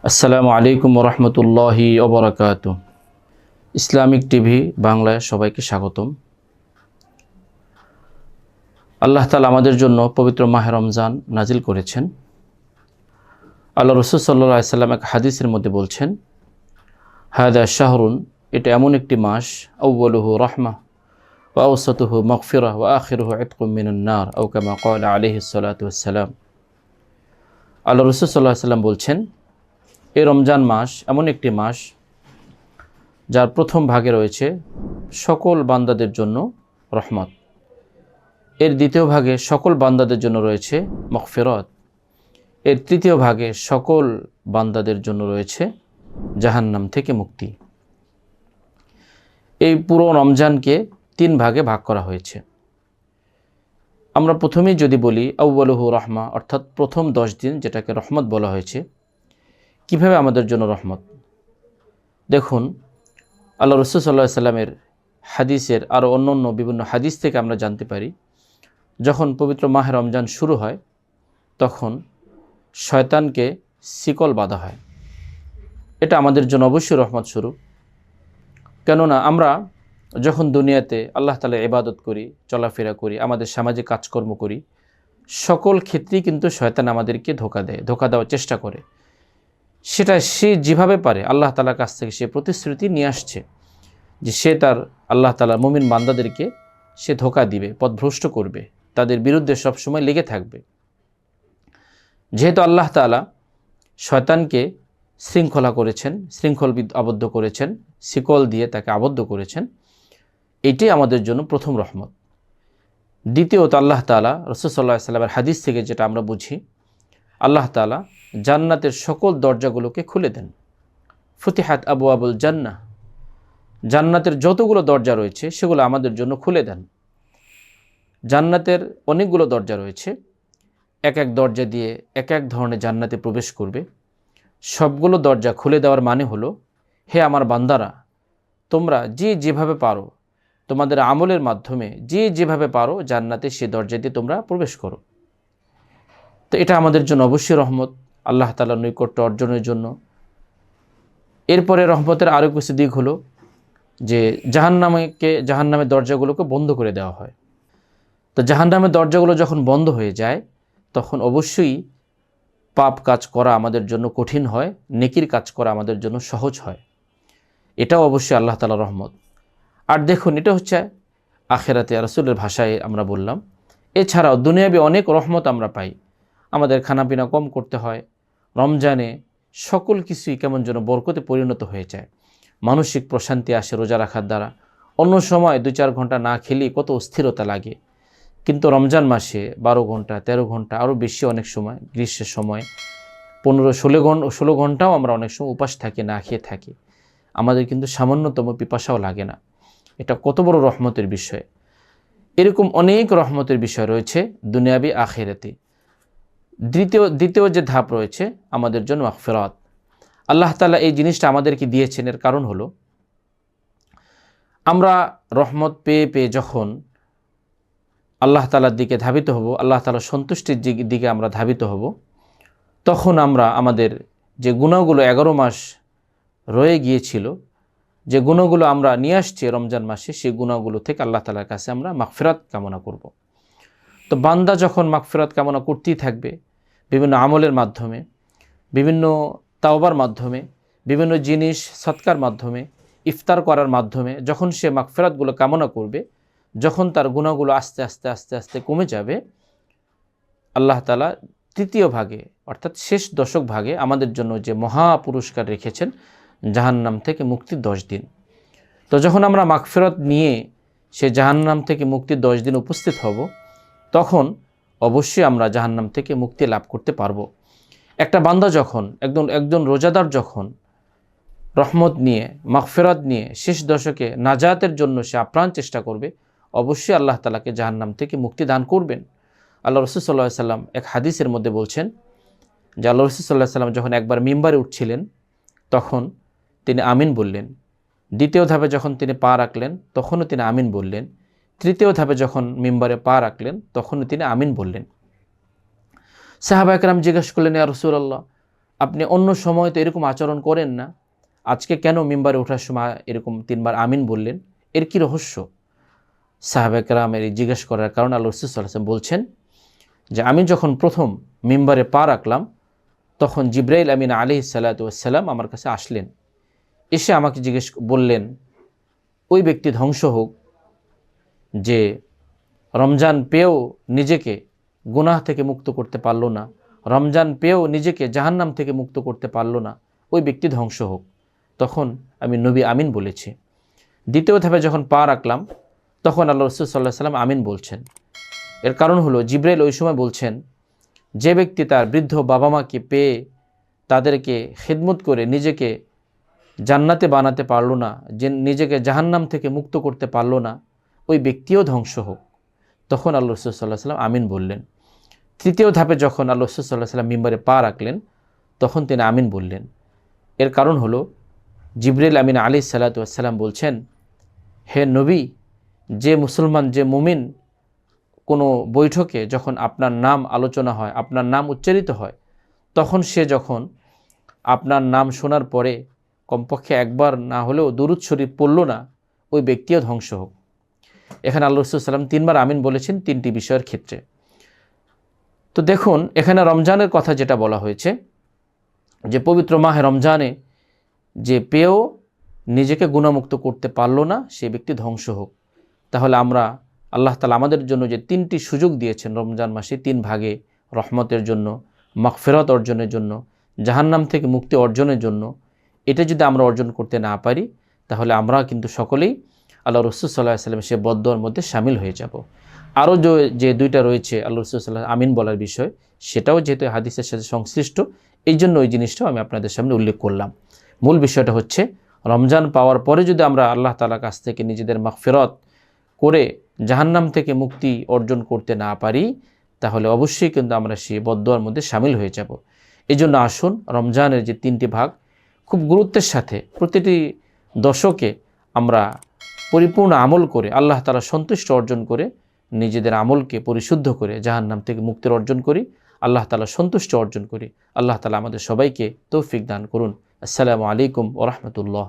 আসসালামু আলাইকুম রহমতুল্লাহি ওবরাকাতু। ইসলামিক টিভি বাংলায় সবাইকে স্বাগতম। আল্লাহ তাআলা আমাদের জন্য পবিত্র মাহে রমজান নাজিল করেছেন। আল্লাহ রাসূল সাল্লাল্লাহু আলাইহি সাল্লাম এক হাদিসের মধ্যে বলছেন, হাদা শাহরুন, এটা এমন একটি মাস, আউয়ালুহু রাহমা ওয়া আওসাতুহু মাগফিরাহ ওয়া আখিরুহু ইতকুম মিনান নার, আও কামা ক্বালা আলাইহিস সালাতু ওয়াস সালাম। আল্লাহ রাসূল সাল্লাল্লাহু আলাইহি সাল্লাম বলছেন, এই রমজান মাস এমন একটি মাস যার প্রথম ভাগে রয়েছে সকল বান্দাদের জন্য রহমত, এর দ্বিতীয় ভাগে সকল বান্দাদের জন্য রয়েছে মাগফিরাত, এর তৃতীয় ভাগে সকল বান্দাদের জন্য রয়েছে জাহান্নাম থেকে মুক্তি। এই পুরো রমজানকে তিন ভাগে ভাগ করা হয়েছে। আমরা প্রথমেই যদি বলি আউয়ালুহু রাহমা, অর্থাৎ প্রথম 10 দিন যেটাকে রহমত বলা হয়েছে। কিভাবে আমাদের জন্য রহমত? দেখুন, আল্লাহ রাসূল সাল্লাল্লাহু আলাইহি সাল্লামের হাদিসের আরও অন্য বিভিন্ন হাদিস থেকে আমরা জানতে পারি, যখন পবিত্র মাহে রমজান শুরু হয় তখন শয়তানকে শিকল বাঁধা হয়। এটা আমাদের জন্য অবশ্যই রহমত স্বরূপ। কেননা আমরা যখন দুনিয়াতে আল্লাহ তাআলার ইবাদত করি, চলাফেরা করি, আমাদের সামাজিক কাজকর্ম করি, সকল ক্ষেত্রেই কিন্তু শয়তান আমাদেরকে ধোঁকা দেওয়ার চেষ্টা করে। সেটা সে যেভাবে পারে আল্লাহ তাআলার কাছ থেকে সে প্রতিশ্রুতি নিয়ে আসছে যে সে তার আল্লাহ তাআলার মুমিন বান্দাদেরকে সে ধোঁকা দিবে, পথভ্রষ্ট করবে, তাদের বিরুদ্ধে সবসময় লেগে থাকবে। যেহেতু আল্লাহ তাআলা শয়তানকে শৃঙ্খল আবদ্ধ করেছেন, শিকল দিয়ে তাকে আবদ্ধ করেছেন, এটাই আমাদের জন্য প্রথম রহমত। দ্বিতীয়ত, আল্লাহ তাআলা রাসূল সাল্লাল্লাহু আলাইহি সাল্লামের হাদিস থেকে যেটা আমরা বুঝি, আল্লাহ তাআলা জান্নাতের সকল দরজাগুলোকে খুলে দেন। ফুতিহাত আবওয়াবুল জান্নাহ, জান্নাতের যতগুলো দরজা রয়েছে সেগুলো আমাদের জন্য খুলে দেন। জান্নাতের অনেকগুলো দরজা রয়েছে, এক এক দরজা দিয়ে এক এক ধরনের জান্নাতে প্রবেশ করবে। সবগুলো দরজা খুলে দেওয়ার মানে হলো, হে আমার বান্দারা, তোমরা যে যেভাবে পারো, তোমাদের আমলের মাধ্যমে যে যেভাবে পারো জান্নাতে সে দরজা দিয়ে তোমরা প্রবেশ করো। তো এটা আমাদের জন্য অবশ্যই রহমত, আল্লাহ তাআলার নৈকট্য অর্জনের জন্য। এরপরে রহমতের আরও কিছু দিক হলো যে জাহান্নামের দরজাগুলোকে বন্ধ করে দেওয়া হয়। তো জাহান্নামের দরজাগুলো যখন বন্ধ হয়ে যায় তখন অবশ্যই পাপ কাজ করা আমাদের জন্য কঠিন হয়, নেকির কাজ করা আমাদের জন্য সহজ হয়। এটাও অবশ্যই আল্লাহ তাআলার রহমত। আর দেখুন, এটা হচ্ছে আখিরাতে রাসূলের ভাষায় আমরা বললাম। এছাড়াও দুনিয়াবি অনেক রহমত আমরা পাই। আমাদের খানাপিনা কম করতে হয়, রমজানে সকল কিছুই কেমন যেন বরকতে পরিণত হয়ে যায়, মানসিক প্রশান্তি আসে রোজা রাখার দ্বারা। অন্য সময় 2-4 ঘন্টা না খেলেই কত অস্থিরতা লাগে, কিন্তু রমজান মাসে 12 ঘন্টা 13 ঘন্টা আরও বেশি, অনেক সময় গ্রীষ্মের সময় 15-16 ঘন্টাও আমরা অনেক সময় উপাস থাকি, না খেয়ে থাকি। আমাদের কিন্তু সামান্যতম পিপাসাও লাগে না। এটা কত বড় রহমতের বিষয়। এরকম অনেক রহমতের বিষয় রয়েছে দুনিয়াবি আখিরাতে। দ্বিতীয় যে ধাপ রয়েছে আমাদের জন্য মাগফিরাত। আল্লাহ তাআলা এই জিনিসটা আমাদেরকে দিয়েছেন, এর কারণ হলো আমরা রহমত পেয়ে যখন আল্লাহ তাআলার দিকে ধাবিত হব, আল্লাহ তাআলার সন্তুষ্টির দিকে আমরা ধাবিত হব, তখন আমরা আমাদের যে গুনাহগুলো 11 মাস রয়ে গিয়েছিল, যে গুনাহগুলো আমরা নিয়ে আসছি রমজান মাসে, সেই গুনাহগুলো থেকে আল্লাহ তাআলার কাছে আমরা মাগফিরাত কামনা করব। তো বান্দা যখন মাগফিরাত কামনা করতেই থাকবে, বিভিন্ন আমলের মাধ্যমে, বিভিন্ন তাওবার মাধ্যমে, বিভিন্ন জিনিস সৎকার মাধ্যমে, ইফতার করার মাধ্যমে, যখন সে মাগফিরাতগুলো কামনা করবে, যখন তার গুনাহগুলো আস্তে আস্তে কমে যাবে, আল্লাহ তাআলা তৃতীয় ভাগে অর্থাৎ শেষ দশক ভাগে আমাদের জন্য যে মহা পুরস্কার রেখেছেন, জাহান্নাম থেকে মুক্তির 10 দিন। তো যখন আমরা মাগফিরাত নিয়ে সে জাহান্নাম থেকে মুক্তির 10 দিন উপস্থিত হব, তখন অবশ্যই আমরা জাহান্নাম থেকে মুক্তি লাভ করতে পারবো। একটা বান্দা যখন একজন রোজাদার যখন রহমত নিয়ে, মাগফিরাত নিয়ে শেষ দশকে নাজাতের জন্য সে আপ্রাণ চেষ্টা করবে, অবশ্যই আল্লাহ তাআলাকে জাহান্নাম থেকে মুক্তি দান করবেন। আল্লাহ রাসূল সাল্লাল্লাহু আলাইহি সাল্লাম এক হাদিসের মধ্যে বলছেন যে আল্লাহ রাসূল সাল্লাল্লাহু আলাইহি সাল্লাম যখন একবার মিম্বারে উঠছিলেন তখন তিনি আমিন বললেন। দ্বিতীয় ধাপে যখন তিনি পা রাখলেন তখনও তিনি আমিন বললেন। তৃতীয় ধাপে যখন মিম্বারে পা রাখলেন তখনও তিনি আমিন বললেন। সাহাবা একরাম জিজ্ঞাসা করলেন, ইয়া রাসূলুল্লাহ, আপনি অন্য সময় তো এরকম আচরণ করেন না, আজকে কেন মিম্বারে ওঠার সময় এরকম 3 বার আমিন বললেন? এর কি রহস্য? সাহাবায়ে কেরামের এই জিজ্ঞেস করার কারণে আল্লাহ রাসূল সাল্লাল্লাহু আলাইহি ওয়াসাল্লাম বলছেন যে আমি যখন প্রথম মিম্বারে পা রাখলাম তখন জিবরাইল আমিন আলাইহিস সালাতু ওয়াস সালাম আমার কাছে আসলেন, এসে আমাকে বললেন, ওই ব্যক্তি ধ্বংস হোক যে রমজান পেয়েও নিজেকে গুনাহ থেকে মুক্ত করতে পারল না, রমজান পেয়েও নিজেকে জাহান্নাম থেকে মুক্ত করতে পারল না, ওই ব্যক্তি ধ্বংস হোক। তখন আমি নবী আমিন বলেছি। দ্বিতীয় ধাপে যখন পা রাখলাম তখন আল্লাহ রাসূল সাল্লাল্লাহু আলাইহি ওয়াসাল্লাম আমিন বলছেন। এর কারণ হলো জিবরাইল ওই সময় বলছেন, যে ব্যক্তি তার বৃদ্ধ বাবা মাকে পেয়ে তাদেরকে খিদমত করে নিজেকে জান্নাতে বানাতে পারল না, যে নিজেকে জাহান্নাম থেকে মুক্ত করতে পারল না, ওই ব্যক্তিও ধ্বংস হোক। তখন আল্লাহ রাসূল সাল্লাল্লাহু আলাইহি ওয়াসাল্লাম আমিন বললেন। তৃতীয় ধাপে যখন আল্লাহ রাসূল সাল্লাল্লাহু আলাইহি ওয়াসাল্লাম মিম্বারে পা রাখলেন তখন তিনি আমিন বললেন। এর কারণ হলো জিবরাইল আমিন আলাইহিস সালাতু ওয়াস সালাম বলছেন, হে নবী, যে মুসলমান, যে মুমিন কোনো বৈঠকে যখন আপনার নাম আলোচনা হয়, আপনার নাম উচ্চারিত হয়, তখন সে যখন আপনার নাম শোনার পরে কমপক্ষে একবার না হলেও দুরূদ শরীফ পড়ল না, ওই ব্যক্তিও ধ্বংস হোক। এখানে আল্লাহ রাসূল সাল্লাল্লাহু আলাইহি ওয়াসাল্লাম 3 বার আমিন বলেছেন 3টি বিষয়ের ক্ষেত্রে। তো দেখুন এখানে রমজানের কথা যেটা বলা হয়েছে, যে পবিত্র মাহে রমজানে যে পেয়েও নিজেকে গুনাহমুক্ত করতে পারল না, সে ব্যক্তি ধ্বংস হোক। তাহলে আমরা আল্লাহ তাআলা আমাদের জন্য যে 3টি সুযোগ দিয়েছেন রমজান মাসে 3 ভাগে, রহমতের জন্য, মাগফিরাত অর্জনের জন্য, জাহান্নাম থেকে মুক্তি অর্জনের জন্য, এটা যদি আমরা অর্জন করতে না পারি তাহলে আমরা কিন্তু সকলেই আল্লাহ রাসূল সাল্লাল্লাহু আলাইহি ওয়াসাল্লাম সে বদদোয়ার মধ্যে শামিল হয়ে যাব। আরও যে 2টা রয়েছে আল্লাহ রাসূল সাল্লাল্লাহু আলাইহি আমিন বলার বিষয়, সেটাও যেহেতু হাদিসের সাথে সংশ্লিষ্ট, এই জন্য ওই জিনিসটাও আমি আপনাদের সামনে উল্লেখ করলাম। মূল বিষয়টা হচ্ছে রমজান পাওয়ার পরে যদি আমরা আল্লাহ তাআলার কাছ থেকে নিজেদের মাগফিরাত করে জাহান্নাম থেকে মুক্তি অর্জন করতে না পারি তাহলে অবশ্যই কিন্তু আমরা সেই বদদোয়ার মধ্যে শামিল হয়ে যাব। এই জন্য আসুন রমজানের যে 3টি ভাগ খুব গুরুত্বের সাথে প্রতিটি দশকে আমরা পরিপূর্ণ আমল করে আল্লাহ তাআলা সন্তুষ্ট অর্জন করে নিজেদের আমলকে পরিশুদ্ধ করে জাহান্নাম থেকে মুক্তির অর্জন করি, আল্লাহ তাআলা সন্তুষ্ট অর্জন করি। আল্লাহ তাআলা আমাদের সবাইকে তৌফিক দান করুন। আসসালামু আলাইকুম ওয়া রাহমাতুল্লাহ।